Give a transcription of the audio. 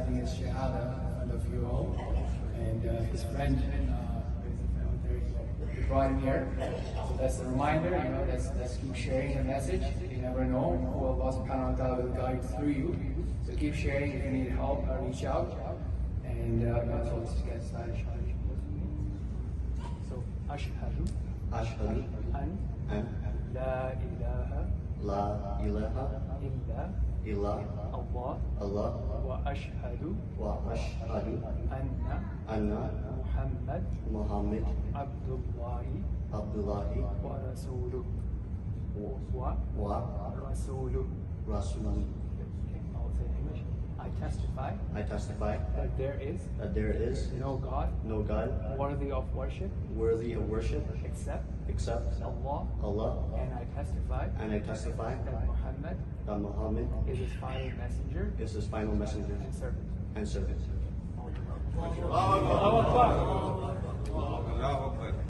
reciting his shahada in front of you all, and his friend, he brought him here. So that's a reminder, let's keep sharing the message. You never know who Allah subhanahu wa ta'ala will guide through you. So keep sharing. If you need help, reach out. And so let's get started. So, Ashhadu an la ilaha illa Allah wa ashhadu anna Muhammad Abdullahi wa rasuluh I'll say in English. I testify that there is no God worthy of worship except Allah, and I testify that Muhammad is his final messenger and servant.